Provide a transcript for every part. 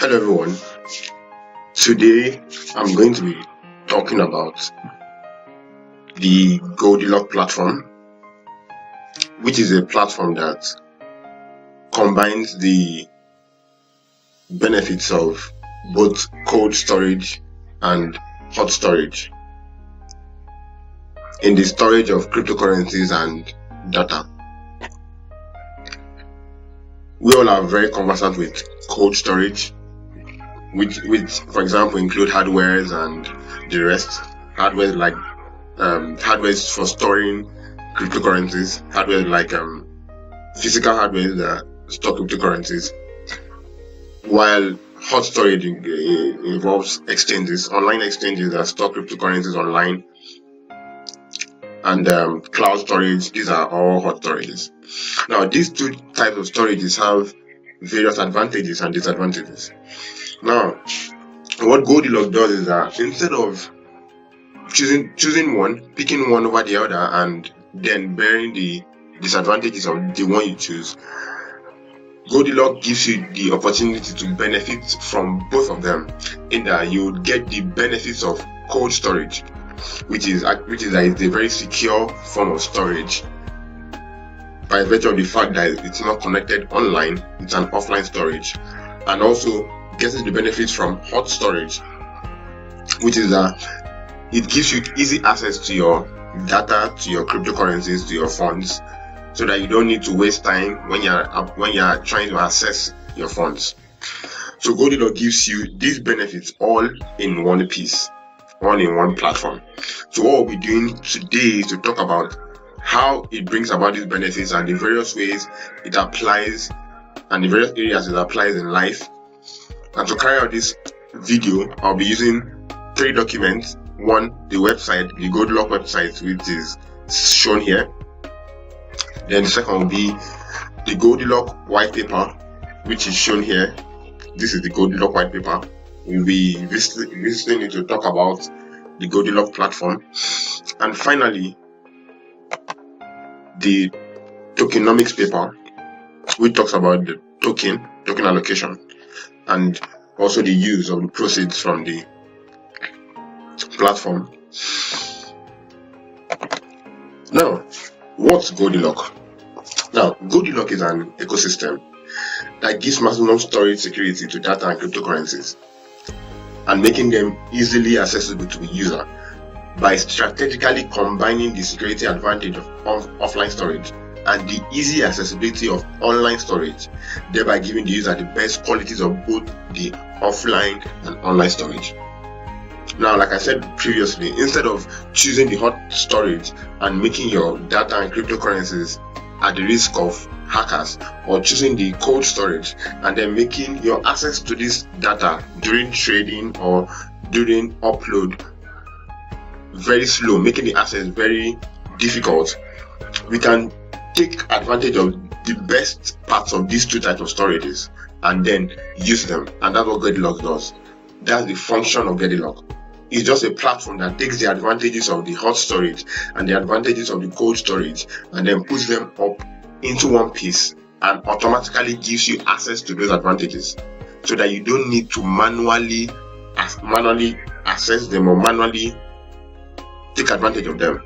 Hello everyone. Today I'm going to be talking about the GOLDILOCK platform, which is a platform that combines the benefits of both cold storage and hot storage in the storage of cryptocurrencies and data. We all are very conversant with cold storage, which for example include hardwares and the rest. Hardware like hardware for storing cryptocurrencies, hardware like physical hardware that store cryptocurrencies, while hot storage involves exchanges, online exchanges that store cryptocurrencies online, and cloud storage. These are all hot storages. Now, these two types of storages have various advantages and disadvantages. Now, what GOLDILOCK does is that instead of choosing one, picking one over the other, and then bearing the disadvantages of the one you choose, GOLDILOCK gives you the opportunity to benefit from both of them, in that you would get the benefits of cold storage, which is a very secure form of storage by virtue of the fact that it's not connected online, it's an offline storage, and also gets the benefits from hot storage, which is it gives you easy access to your data, to your cryptocurrencies, to your funds, so that you don't need to waste time when you're trying to access your funds. So GOLDILOCK gives you these benefits all in one piece, all in one platform. So what we'll be doing today is to talk about how it brings about these benefits and the various ways it applies and the various areas it applies in life. And to carry out this video, I'll be using 3 documents. One, the website, the GOLDILOCK website, which is shown here. Then the second will be the GOLDILOCK white paper, which is shown here. This is the GOLDILOCK white paper. We'll be visiting it to talk about the GOLDILOCK platform. And finally, the tokenomics paper, which talks about the token allocation, and also the use of the proceeds from the platform. Now, what's GOLDILOCK? Now, GOLDILOCK is an ecosystem that gives maximum storage security to data and cryptocurrencies, and making them easily accessible to the user by strategically combining the security advantage of offline storage and the easy accessibility of online storage, thereby giving the user the best qualities of both the offline and online storage. Now, like I said previously, instead of choosing the hot storage and making your data and cryptocurrencies at the risk of hackers, or choosing the cold storage and then making your access to this data during trading or during upload very slow, making the access very difficult, we can take advantage of the best parts of these two types of storages and then use them. And that's what GOLDILOCK does. That's the function of GOLDILOCK. It's just a platform that takes the advantages of the hot storage and the advantages of the cold storage and then puts them up into one piece and automatically gives you access to those advantages, so that you don't need to manually access them or manually take advantage of them.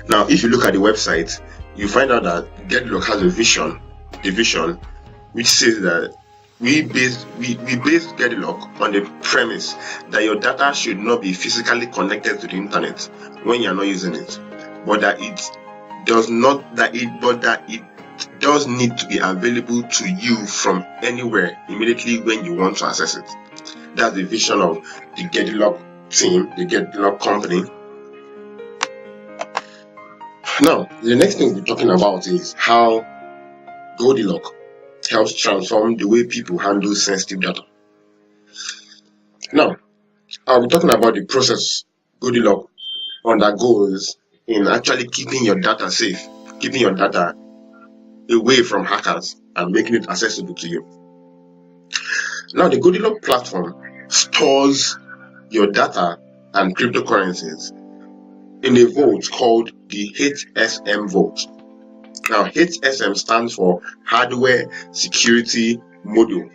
Now, if you look at the website, you find out that GOLDILOCK has a vision, which says that we base GOLDILOCK on the premise that your data should not be physically connected to the internet when you're not using it, but that it does need to be available to you from anywhere immediately when you want to access it. That's the vision of the GOLDILOCK team, the GOLDILOCK company. Now, the next thing we're talking about is how GOLDILOCK helps transform the way people handle sensitive data. Now, I'll be talking about the process GOLDILOCK undergoes in actually keeping your data safe, keeping your data away from hackers and making it accessible to you. Now, the GOLDILOCK platform stores your data and cryptocurrencies in a vault called the HSM vault. Now, HSM stands for Hardware Security Module.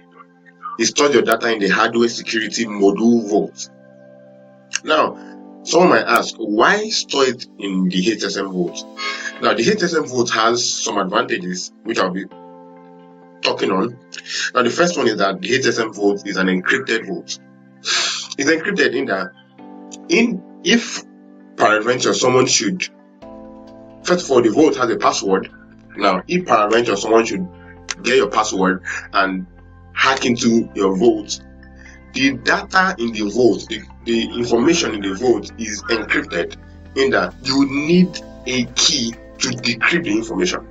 It stores your data in the hardware security module vault. Now, someone might ask, why store it in the HSM vault? Now, the HSM vault has some advantages, which I'll be talking on. Now, the first one is that the HSM vault is an encrypted vault. It's encrypted in that, if peradventure someone should, first of all, the vault has a password. Now, if peradventure someone should get your password and hack into your vault, the data in the vault, the information in the vault is encrypted, in that you need a key to decrypt the information.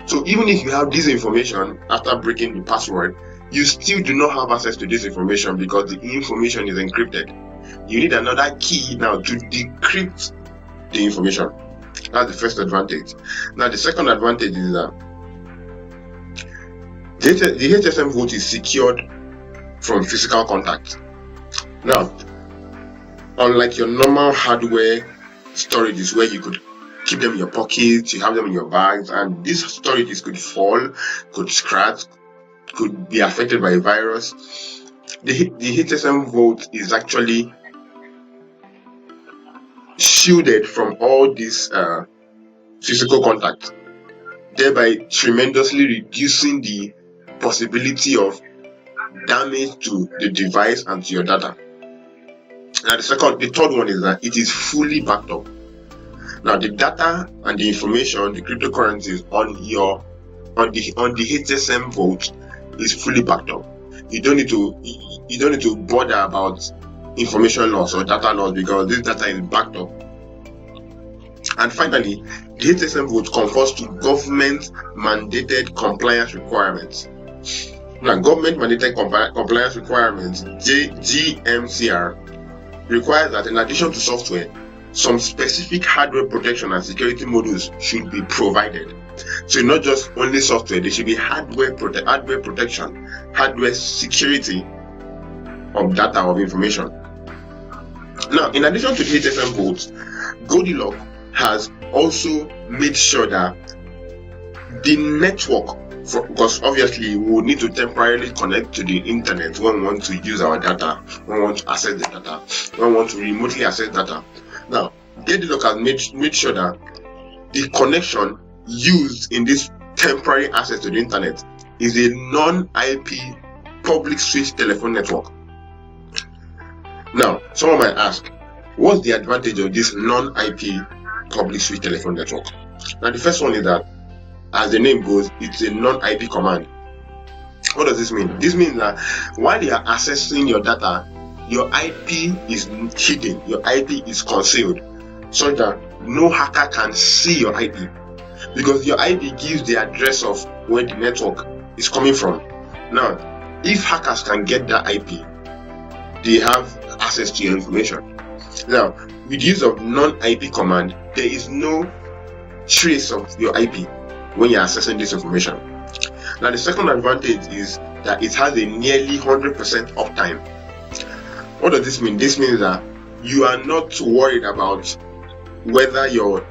So even if you have this information after breaking the password, you still do not have access to this information because the information is encrypted. You need another key now to decrypt the information. That's the first advantage. Now, the second advantage is that the HSM vault is secured from physical contact. Now, unlike your normal hardware storages where you could keep them in your pockets, you have them in your bags, and these storages could fall, could scratch, could be affected by a virus, the HSM vault is actually shielded from all this physical contact, thereby tremendously reducing the possibility of damage to the device and to your data. Now, the third one is that it is fully backed up. Now, the data and the information, the cryptocurrencies on the HSM vault is fully backed up. You don't need to bother about information loss or data loss because this data is backed up. And finally, the HSM vault conforms to government mandated compliance requirements. Now, government mandated compliance requirements, GMCR, requires that in addition to software, some specific hardware protection and security modules should be provided. So not just only software, there should be hardware protection, hardware security of data, of information. Now, in addition to the HSM vault, GOLDILOCK has also made sure that the network, because obviously we will need to temporarily connect to the internet when we want to use our data, when we want to access the data, when we want to remotely access data. Now, GOLDILOCK has made sure that the connection used in this temporary access to the internet is a non-IP public switch telephone network. Now, someone might ask, what's the advantage of this non-IP public switch telephone network? Now, the first one is that, as the name goes, it's a non-IP command. What does this mean? This means that while you are accessing your data, your IP is hidden, your IP is concealed, so that no hacker can see your IP, because your IP gives the address of where the network is coming from. Now, if hackers can get that IP, they have access to your information. Now, with the use of non-IP command, there is no trace of your IP when you're accessing this information. Now, the second advantage is that it has a nearly 100% uptime. What does this mean? This means that you are not worried about whether you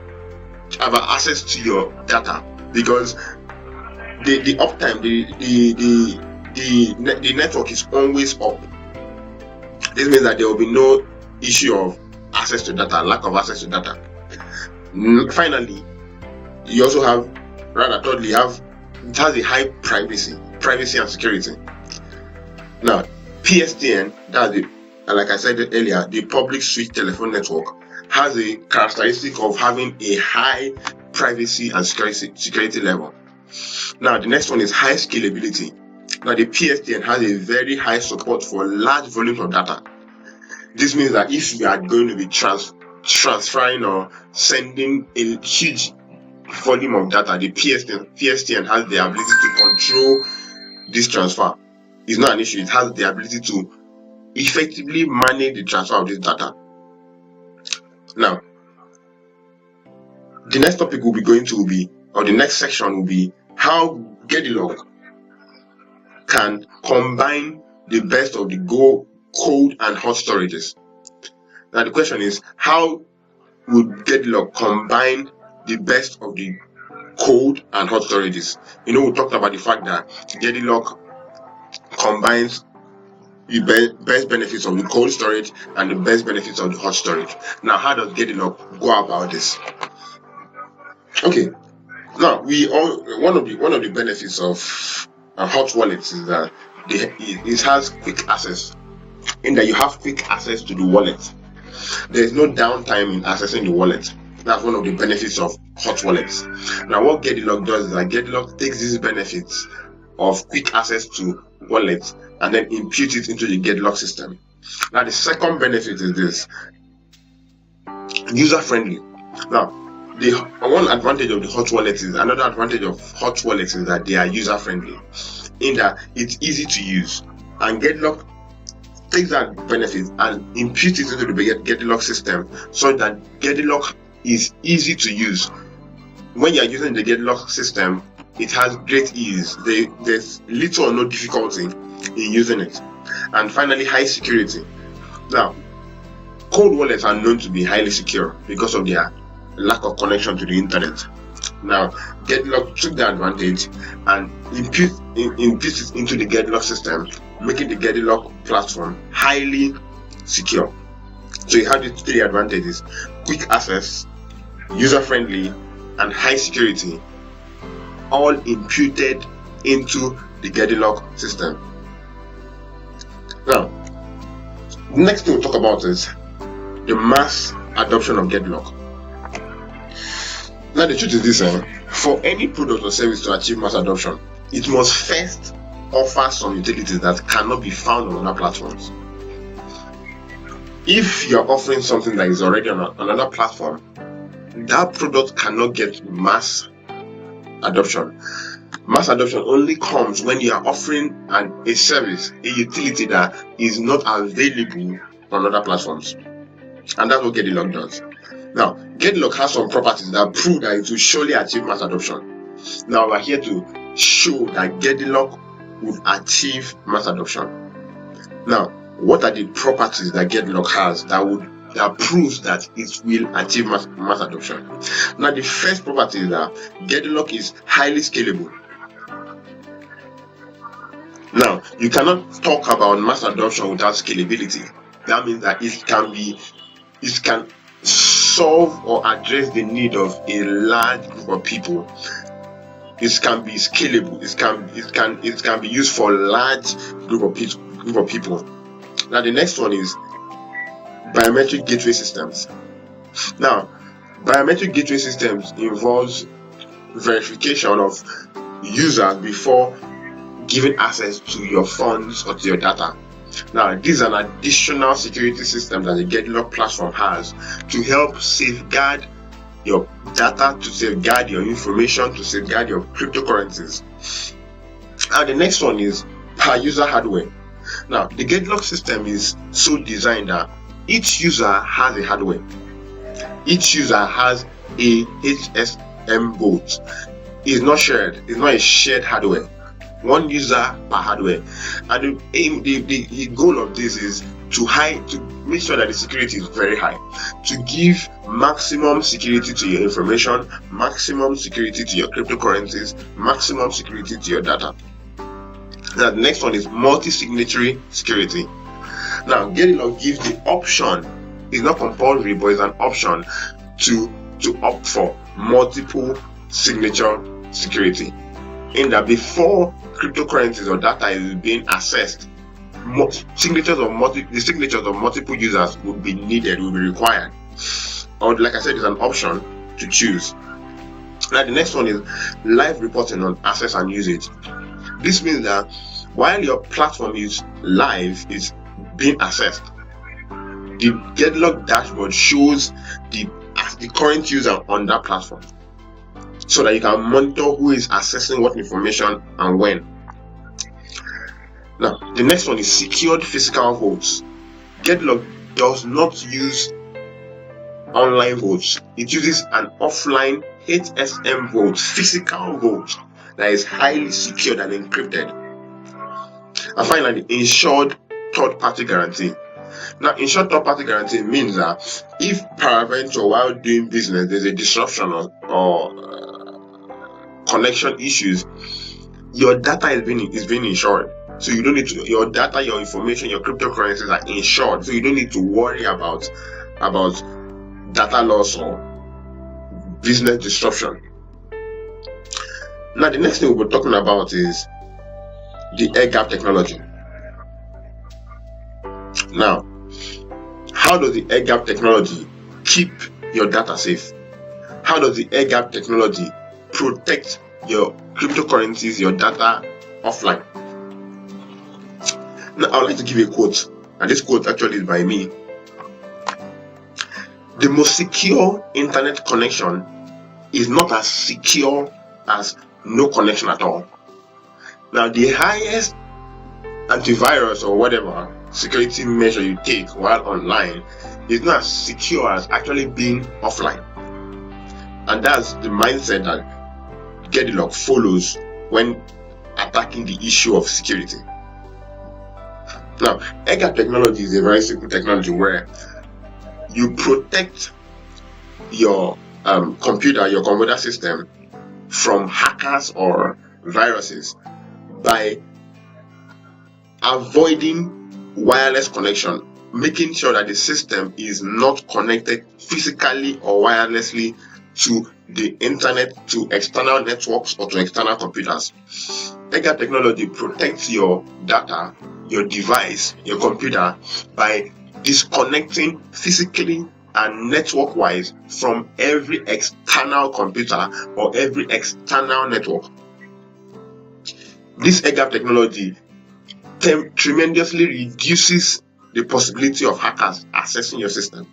have access to your data, because the uptime, the network is always up. This means that there will be no issue of access to data, lack of access to data. Finally, you also have, thirdly, it has a high privacy and security. Now, PSTN, like I said earlier, the public switch telephone network, has a characteristic of having a high privacy and security level. Now, the next one is high scalability. Now, the PSTN has a very high support for large volumes of data. This means that if you are going to be transferring or sending a huge volume of data, the PSTN has the ability to control this transfer. It's not an issue. It has the ability to effectively manage the transfer of this data. Now, the next topic we'll be going to the next section will be how GOLDILOCK can combine the best of the cold and hot storages. Now, the question is, how would GOLDILOCK combine the best of the cold and hot storages? We talked about the fact that GOLDILOCK combines the best benefits of the cold storage and the best benefits of the hot storage. Now, how does GOLDILOCK go about this? Okay, now one of the benefits of hot wallets is that it has quick access, in that you have quick access to the wallet. There is no downtime in accessing the wallet. That's one of the benefits of hot wallets. Now, what GOLDILOCK does is that GOLDILOCK takes these benefits of quick access to wallets and then impute it into the GOLDILOCK system. Now, the second benefit is this: user friendly. Now, the one advantage of the hot wallet is another advantage of hot wallets is that they are user friendly, in that it's easy to use, and GOLDILOCK takes that benefit and imputes it into the GOLDILOCK system so that GOLDILOCK is easy to use. When you are using the GOLDILOCK system, it has great ease. There's little or no difficulty in using it. And finally, high security. Now, cold wallets are known to be highly secure because of their lack of connection to the internet. Now, GOLDILOCK took the advantage and imputes it into the GOLDILOCK system, making the GOLDILOCK platform highly secure. So you have the three advantages: quick access, user friendly, and high security, all imputed into the GOLDILOCK system. Now, the next thing we'll talk about is the mass adoption of GOLDILOCK. Now, the truth is this: for any product or service to achieve mass adoption, it must first offer some utilities that cannot be found on other platforms. If you're offering something that is already on another platform, that product cannot get mass adoption. Mass adoption only comes when you are offering a service, a utility that is not available on other platforms. And that's what GOLDILOCK does. Now, GOLDILOCK has some properties that prove that it will surely achieve mass adoption. Now, we're here to show that GOLDILOCK would achieve mass adoption. Now, what are the properties that GOLDILOCK has that proves that it will achieve mass adoption? Now, the first property is that GOLDILOCK is highly scalable. Now, you cannot talk about mass adoption without scalability. That means that it can solve or address the need of a large group of people. It can be scalable. It can be used for a large group of people. Now, the next one is biometric gateway systems. Now, biometric gateway systems involves verification of users before giving access to your funds or to your data. Now, this is an additional security system that the GOLDILOCK platform has to help safeguard your data, to safeguard your information, to safeguard your cryptocurrencies. And the next one is per user hardware. Now, the GOLDILOCK system is so designed that each user has a hardware. Each user has a HSM bolt. It's not shared. It's not a shared hardware. One user per hardware. And the goal of this is to make sure that the security is very high, to give maximum security to your information, maximum security to your cryptocurrencies, maximum security to your data. Now, the next one is multi-signatory security. Now, GOLDILOCK gives the option, it's not compulsory, but it's an option to opt for multiple signature security, in that before cryptocurrencies or data is being accessed, the signatures of multiple users will be needed, will be required. Or, like I said, it's an option to choose. Now, the next one is live reporting on access and usage. This means that while your platform is live, is being accessed, the GOLDILOCK dashboard shows the current user on that platform, so that you can monitor who is accessing what information and when. Now, the next one is secured physical votes. GOLDILOCK does not use online votes. It uses an offline HSM vote, physical vote, that is highly secured and encrypted. And finally, insured third-party guarantee. Now, insured third-party guarantee means that if peradventure while doing business there's a disruption or connection issues, your data is being insured. So you don't need to, your data, your information, your cryptocurrencies are insured. So you don't need to worry about data loss or business disruption. Now the next thing we'll be talking about is the air gap technology. Now, how does the air gap technology keep your data safe? How does the air gap technology protect your cryptocurrencies, your data offline? Now, I would like to give you a quote, and this quote actually is by me. The most secure internet connection is not as secure as no connection at all. Now, the highest antivirus or whatever security measure you take while online is not as secure as actually being offline. And that's the mindset that GOLDILOCK follows when attacking the issue of security. Now, air gap technology is a very simple technology where you protect your computer system from hackers or viruses by avoiding wireless connection, making sure that the system is not connected physically or wirelessly to the internet, to external networks or to external computers. Air gap technology protects your data, your device, your computer by disconnecting physically and network wise from every external computer or every external network. This air gap technology tremendously reduces the possibility of hackers accessing your system.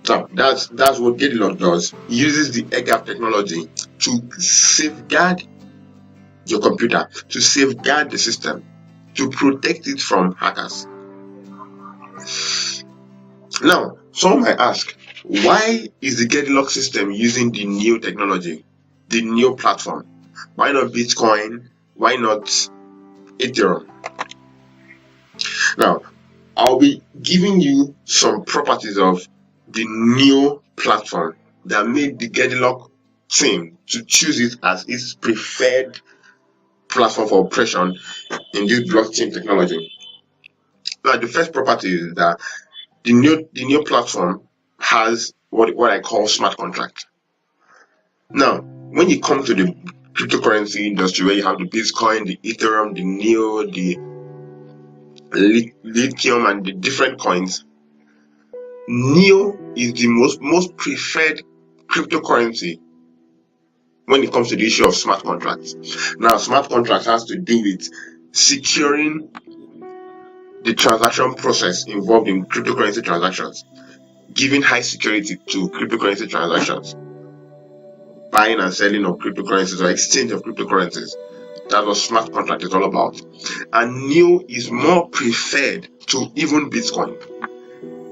So that's what GOLDILOCK does. It uses the air gap technology to safeguard your computer, to safeguard the system, to protect it from hackers. Now, some might ask, why is the GOLDILOCK system using the new technology, the new platform? Why not Bitcoin? Why not Ethereum? Now, I'll be giving you some properties of the new platform that made the GOLDILOCK team to choose it as its preferred platform for operation in this blockchain technology. Now, the first property is that the new platform has what I call smart contract. Now, when you come to the cryptocurrency industry, where you have the Bitcoin, the Ethereum, the NEO, the lithium, and the different coins, NEO is the most preferred cryptocurrency when it comes to the issue of smart contracts. Now, smart contracts has to do with securing the transaction process involved in cryptocurrency transactions, giving high security to cryptocurrency transactions, buying and selling of cryptocurrencies or exchange of cryptocurrencies. That's what smart contract is all about. And NEO is more preferred to even Bitcoin.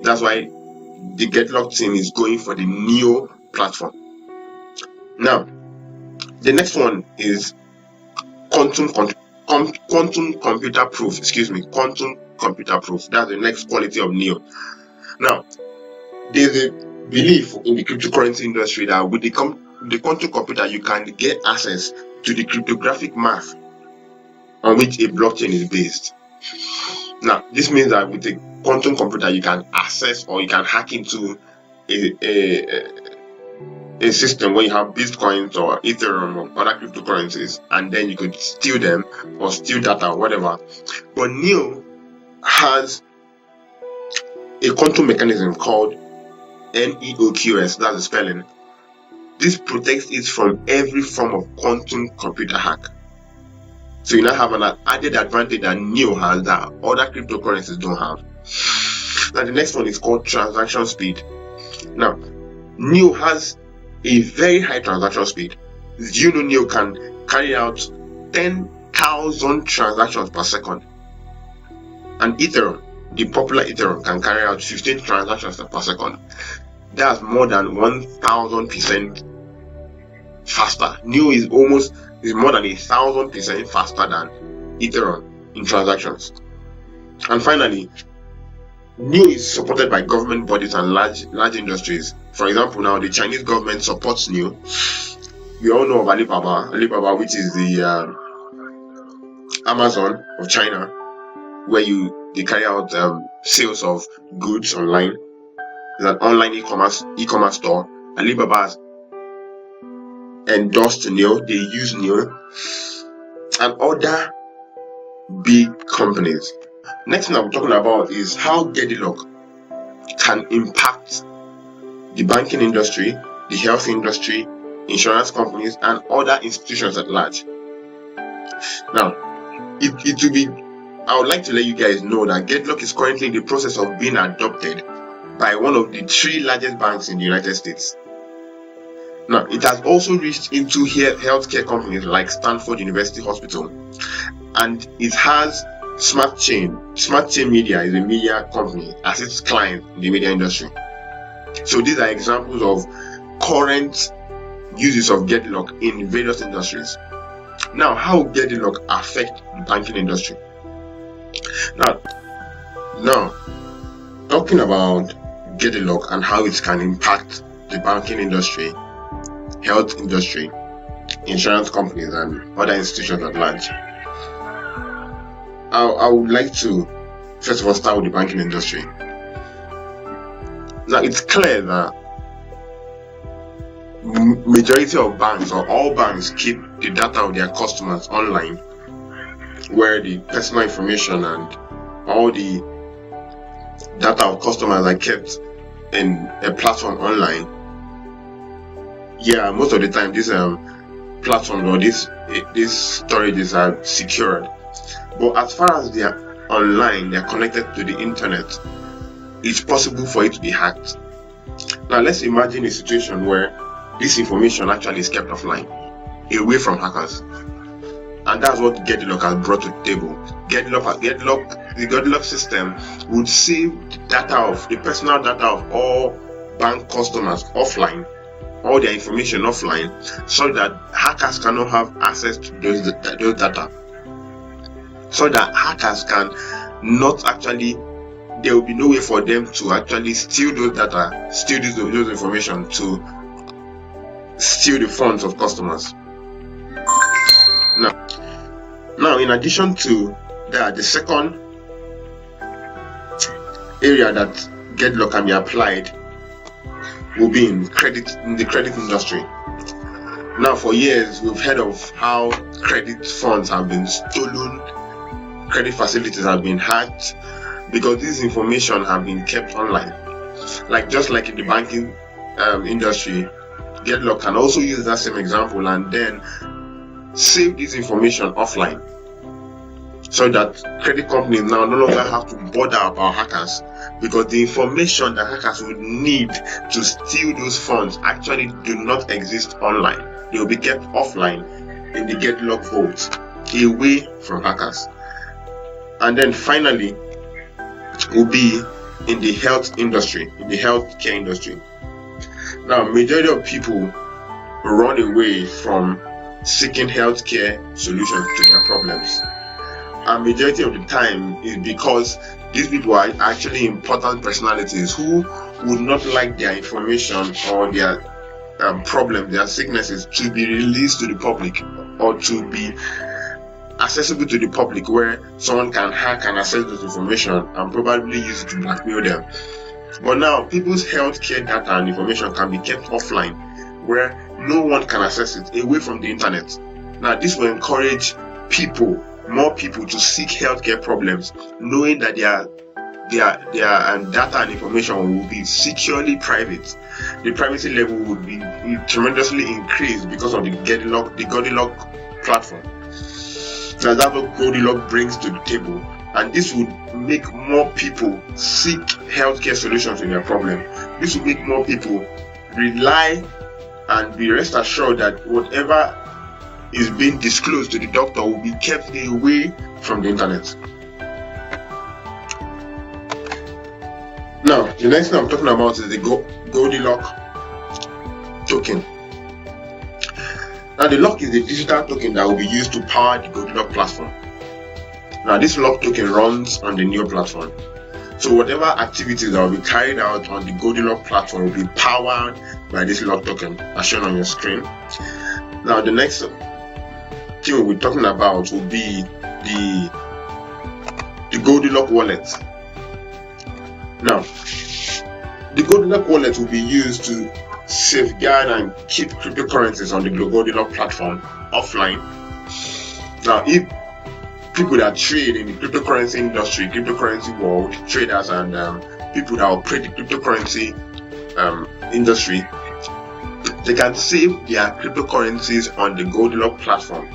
That's why the GOLDILOCK team is going for the NEO platform. Now, the next one is quantum computer proof. Quantum computer proof. That's the next quality of NEO. Now, there's a belief in the cryptocurrency industry that with the quantum computer, you can get access to the cryptographic math on which a blockchain is based. Now, this means that with a quantum computer, you can access or you can hack into a system where you have Bitcoins or Ethereum or other cryptocurrencies, and then you could steal them or steal data or whatever. But NEO has a quantum mechanism called NEOQS, that's the spelling. This protects it from every form of quantum computer hack. So you now have an added advantage that NEO has that other cryptocurrencies don't have. Now the next one is called transaction speed. Now, NEO has a very high transaction speed. Do you know NEO can carry out 10,000 transactions per second? And Ethereum, the popular Ethereum, can carry out 15 transactions per second. That's more than 1,000% faster. NEO is more than 1,000% faster than Ethereum in transactions. And finally, NEO is supported by government bodies and large industries. For example, now the Chinese government supports NEO. We all know of Alibaba, which is the Amazon of China, where they carry out sales of goods online. It's an online e-commerce store. Alibaba has endorsed NIO. They use NIO and other big companies. Next thing I'm talking about is how GOLDILOCK can impact the banking industry, the health industry, insurance companies, and other institutions at large. Now, I would like to let you guys know that GOLDILOCK is currently in the process of being adopted by one of the 3 largest banks in the United States. Now, it has also reached into healthcare companies like Stanford University Hospital, and it has Smart Chain. Smart Chain Media is a media company as its client in the media industry. So these are examples of current uses of GOLDILOCK in various industries. Now, how will GOLDILOCK affect the banking industry? Now, talking about GOLDILOCK and how it can impact the banking industry, health industry, insurance companies, and other institutions at large, I would like to first of all start with the banking industry. Now, it's clear that majority of banks or all banks keep the data of their customers online, where the personal information and all the data of customers are kept in a platform online. Yeah, most of the time these platforms or these storages are secured. But as far as they are online, they are connected to the internet, it's possible for it to be hacked. Now, let's imagine a situation where this information actually is kept offline, away from hackers. And that's what GOLDILOCK has brought to the table. The GOLDILOCK system would save the personal data of all bank customers offline, all their information offline, so that hackers cannot have access to those data. So that hackers can not actually, there will be no way for them to actually steal those data, steal those information to steal the funds of customers. Now, in addition to that, the second area that GOLDILOCK can be applied will be in the credit industry. Now, for years we've heard of how credit funds have been stolen, credit facilities have been hacked, because this information have been kept online. Just like in the banking industry, GOLDILOCK can also use that same example and then save this information offline, so that credit companies now no longer have to bother about hackers, because the information that hackers would need to steal those funds actually do not exist online. They will be kept offline in the GOLDILOCK vault, away from hackers. And then finally, will be in the health industry, in the healthcare industry. Now, majority of people run away from seeking healthcare solutions to their problems, and majority of the time is because these people are actually important personalities who would not like their information or their problems, their sicknesses, to be released to the public or to be accessible to the public, where someone can hack and access this information and probably use it to blackmail them. But now, people's healthcare data and information can be kept offline, where no one can access it, away from the internet. Now, this will encourage more people to seek healthcare problems, knowing that their data and information will be securely private. The privacy level would be tremendously increased because of the GOLDILOCK platform. So that's what GOLDILOCK brings to the table, and this would make more people seek healthcare solutions to their problem. This will make more people rely and be rest assured that whatever is being disclosed to the doctor will be kept away from the internet. Now, the next thing I'm talking about is the GOLDILOCK token. Now, the lock is the digital token that will be used to power the GOLDILOCK platform. Now, this lock token runs on the NIO platform. So whatever activities that will be carried out on the GOLDILOCK platform will be powered by this lock token, as shown on your screen. Now, the next thing we'll be talking about will be the GOLDILOCK wallet. Now, the GOLDILOCK wallet will be used to safeguard and keep cryptocurrencies on the GOLDILOCK platform offline. Now, if people that trade in the cryptocurrency industry, cryptocurrency world, traders and people that operate the cryptocurrency industry, they can save their cryptocurrencies on the GOLDILOCK platform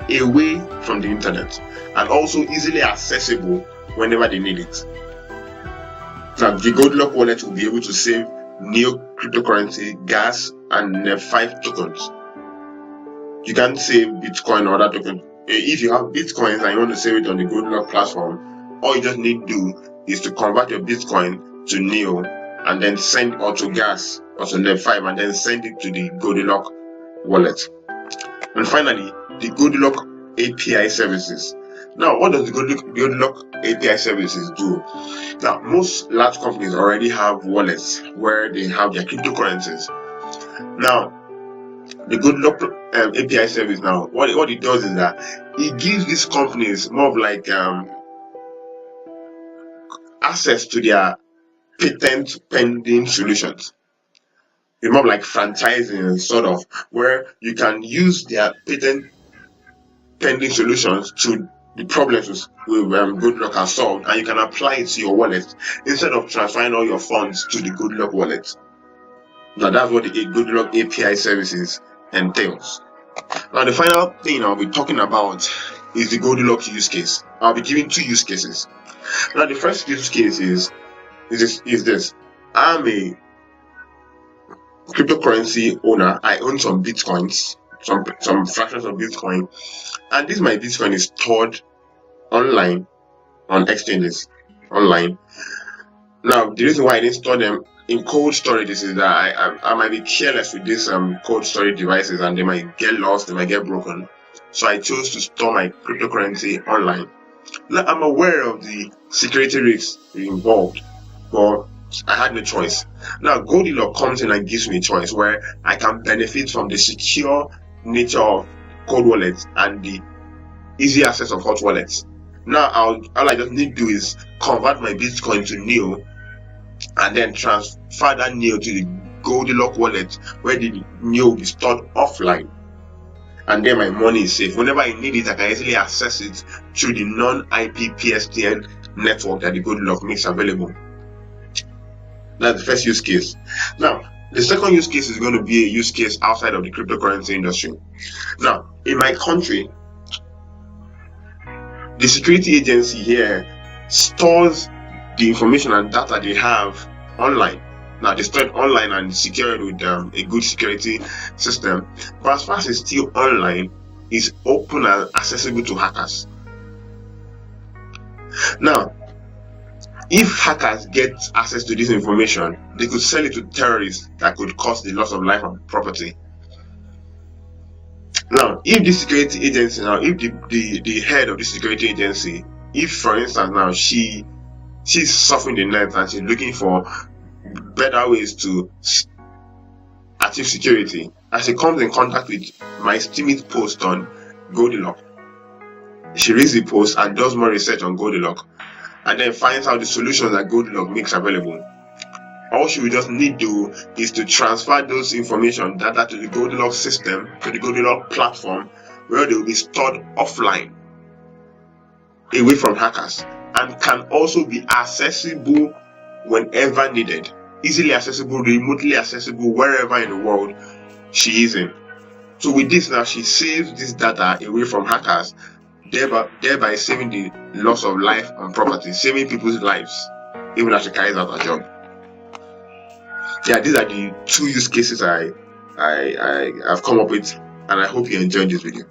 away from the internet and also easily accessible whenever they need it. Now, the GOLDILOCK wallet will be able to save NEO cryptocurrency, gas, and NEF5 tokens. You can save Bitcoin or other tokens. If you have Bitcoins and you want to save it on the GOLDILOCK platform, all you just need to do is to convert your Bitcoin to NEO and then send, or to gas or to NEF5, and then send it to the GOLDILOCK wallet. And finally, the GOLDILOCK API services. Now, what does the GOLDILOCK API services do? Now, most large companies already have wallets where they have their cryptocurrencies. Now, the GOLDILOCK API service, now, what it does is that it gives these companies more of like access to their patent pending solutions. It's more like franchising, sort of, where you can use their patent pending solutions to the problems with GOLDILOCK are solved, and you can apply it to your wallet instead of transferring all your funds to the GOLDILOCK wallet. Now, that's what the GOLDILOCK API services entails. Now, the final thing I'll be talking about is the GOLDILOCK use case. I'll be giving two use cases. Now, the first use case is this. I'm a cryptocurrency owner. I own some Bitcoins, some fractions of Bitcoin, and this my Bitcoin is stored online on exchanges online. Now, the reason why I didn't store them in cold storage is that I might be careless with these cold storage devices, and they might get lost, they might get broken. So I chose to store my cryptocurrency online. Now, I'm aware of the security risks involved, but I had no choice. Now, GOLDILOCK comes in and gives me a choice where I can benefit from the secure nature of cold wallets and the easy access of hot wallets. Now, all I just need to do is convert my Bitcoin to NEO and then transfer that NEO to the GOLDILOCK wallet where the NEO will be stored offline. And then my money is safe. Whenever I need it, I can easily access it through the non-IP PSTN network that the GOLDILOCK makes available. That's the first use case. Now, the second use case is going to be a use case outside of the cryptocurrency industry. Now, in my country, the security agency here stores the information and data they have online. Now, they store it online and secure it with a good security system. But as far as it's still online, it's open and accessible to hackers. Now, if hackers get access to this information, they could sell it to terrorists that could cause the loss of life and property. Now, if the security agency, if the head of the security agency, if for instance now she's surfing the net and she's looking for better ways to achieve security, as she comes in contact with my timid post on GOLDILOCK, she reads the post and does more research on GOLDILOCK, and then finds out the solutions that GOLDILOCK makes available. All she will just need to do is to transfer those information data to the GOLDILOCK system, to the GOLDILOCK platform, where they will be stored offline, away from hackers, and can also be accessible whenever needed, easily accessible, remotely accessible, wherever in the world she is in. So with this now, she saves this data away from hackers, thereby saving the loss of life and property, saving people's lives, even as she carries out her job. Yeah, these are the two use cases I've come up with, and I hope you enjoyed this video.